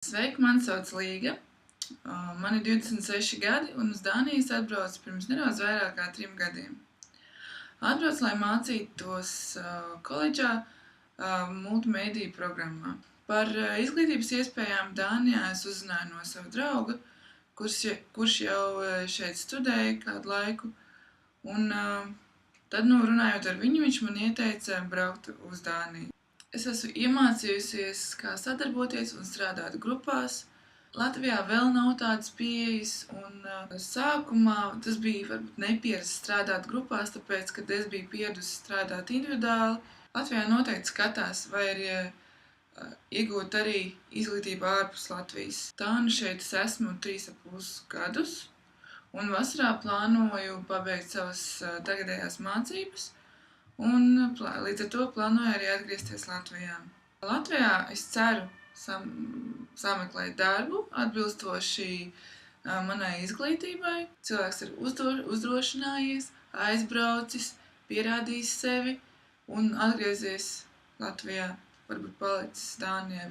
Sveiki, mani sauc Līga. Man ir 26 gadi, un uz Dāniju es atbraucu pirms nedaudz vairāk kā 3 gadiem. Atbraucu, lai mācītos koledžā multimediju programmā. Par izglītības iespējām Dānijā es uzzināju no sava drauga, kurš jau šeit studēja kādu laiku. Un tad, runājot ar viņu, viņš man ieteica braukt uz Dāniju. Es esmu iemācījusies, kā sadarboties un strādāt grupās. Latvijā vēl nav tādas pieejas, un sākumā tas bija varbūt nepierasts strādāt grupās, tāpēc, kad es biju pieradusi strādāt individuāli. Latvijā noteikti skatās, vai ir iegūt arī izglītību ārpus Latvijas. Tā nu šeit es esmu 3,5 gadus, un vasarā plānoju pabeigt savas tagadējās mācības. Un līdz ar to plānoju arī atgriezties Latvijā. Latvijā es ceru sameklēt darbu atbilstoši manai izglītībai. Cilvēks ir uzdrošinājies, aizbraucis, pierādījis sevi un atgriezies Latvijā, varbūt palicis Dānijā.